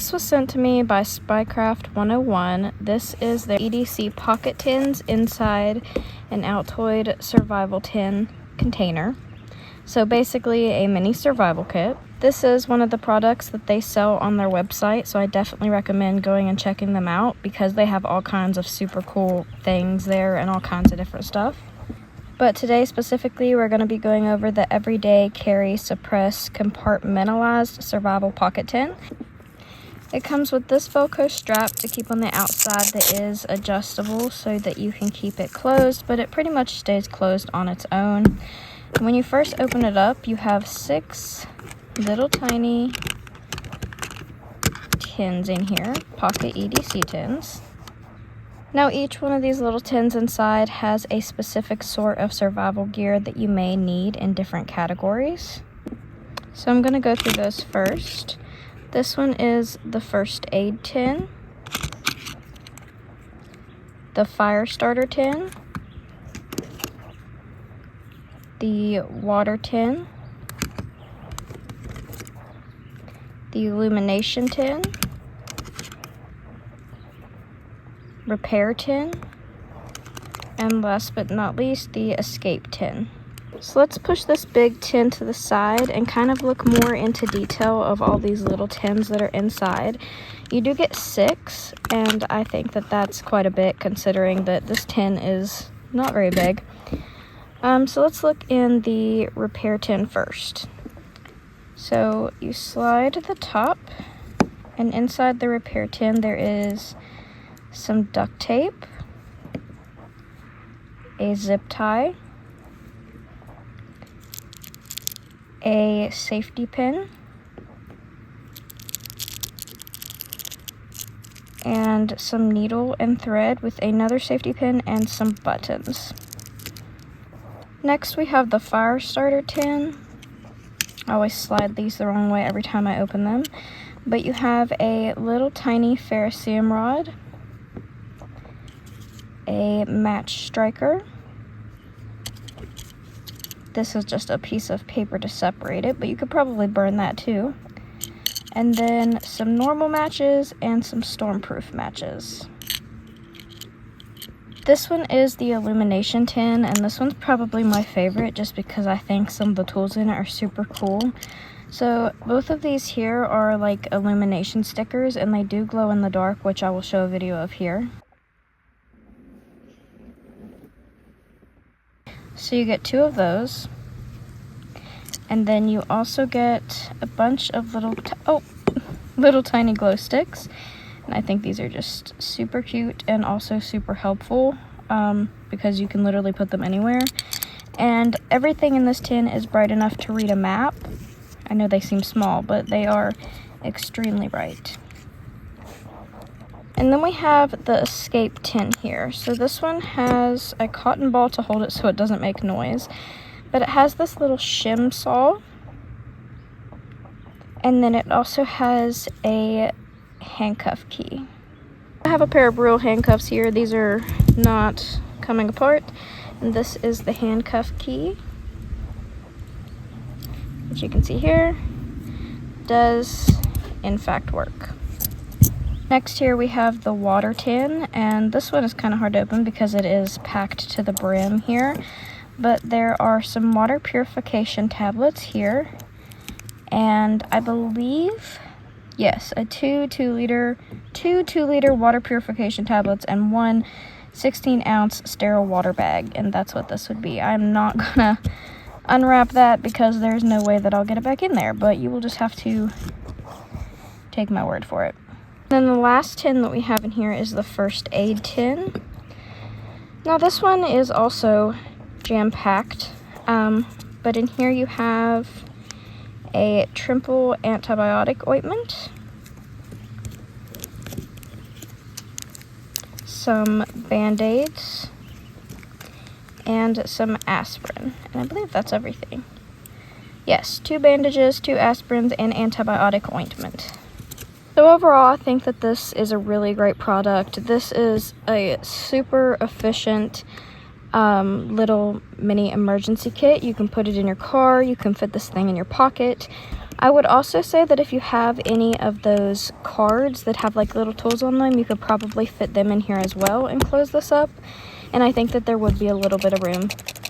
this was sent to me by Spycraft 101. This is the EDC pocket tins inside an Altoid survival tin container. So basically a mini survival kit. This is one of the products that they sell on their website, so I definitely recommend going and checking them out because they have all kinds of super cool things there and all kinds of different stuff. But today specifically, we're going to be going over the Everyday Carry Suppress Compartmentalized Survival Pocket Tin. It comes with this Velcro strap to keep on the outside that is adjustable so that you can keep it closed, but it pretty much stays closed on its own. When you first open it up, you have 6 little tiny tins in here, pocket EDC tins. Now each one of these little tins inside has a specific sort of survival gear that you may need in different categories. So I'm going to go through those first. This one is the first aid tin, the fire starter tin, the water tin, the illumination tin, repair tin, and last but not least, the escape tin. So let's push this big tin to the side and kind of look more into detail of all these little tins that are inside. You do get 6, and I think that that's quite a bit considering that this tin is not very big. So let's look in the repair tin first. So you slide the top, and inside the repair tin there is some duct tape, a zip tie, a safety pin, and some needle and thread with another safety pin and some buttons. Next we have the fire starter tin. I always slide these the wrong way every time I open them, but you have a little tiny ferrocerium rod, a match striker. This is just a piece of paper to separate it, but you could probably burn that too. And then some normal matches and some stormproof matches. This one is the illumination tin, and this one's probably my favorite just because I think some of the tools in it are super cool. So both of these here are like illumination stickers, and they do glow in the dark, which I will show a video of here. So you get 2 of those, and then you also get a bunch of little tiny glow sticks, and I think these are just super cute and also super helpful because you can literally put them anywhere. And everything in this tin is bright enough to read a map. I know they seem small, but they are extremely bright. And then we have the escape tin here. So this one has a cotton ball to hold it so it doesn't make noise. But it has this little shim saw. And then it also has a handcuff key. I have a pair of real handcuffs here. These are not coming apart. And this is the handcuff key, which you can see here does in fact work. Next here we have the water tin, and this one is kind of hard to open because it is packed to the brim here, but there are some water purification tablets here, and I believe, yes, two 2-liter water purification tablets and 1 16-ounce sterile water bag, and that's what this would be. I'm not gonna unwrap that because there's no way that I'll get it back in there, but you will just have to take my word for it. Then the last tin that we have in here is the first aid tin. Now this one is also jam-packed, but in here you have a triple antibiotic ointment, some band-aids, and some aspirin, and I believe that's everything. Yes, 2 bandages, 2 aspirins, and antibiotic ointment. So overall, I think that this is a really great product. This is a super efficient little mini emergency kit. You can put it in your car, you can fit this thing in your pocket, I would also say that if you have any of those cards that have like little tools on them, you could probably fit them in here as well and close this up. And I think that there would be a little bit of room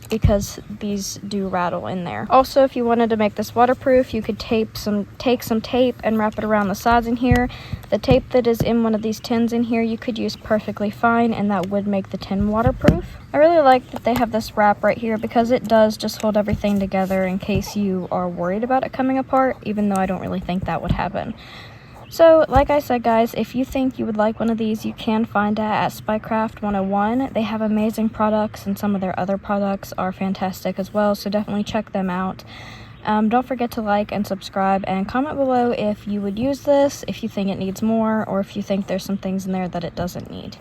because these do rattle in there. Also, if you wanted to make this waterproof, you could take some tape and wrap it around the sides in here. The tape that is in one of these tins in here, you could use perfectly fine, and that would make the tin waterproof. I really like that they have this wrap right here because it does just hold everything together in case you are worried about it coming apart, even though I don't really think that would happen. So, like I said, guys, if you think you would like one of these, you can find it at Spycraft 101. They have amazing products, and some of their other products are fantastic as well, so definitely check them out. Don't forget to like and subscribe, and comment below if you would use this, if you think it needs more, or if you think there's some things in there that it doesn't need.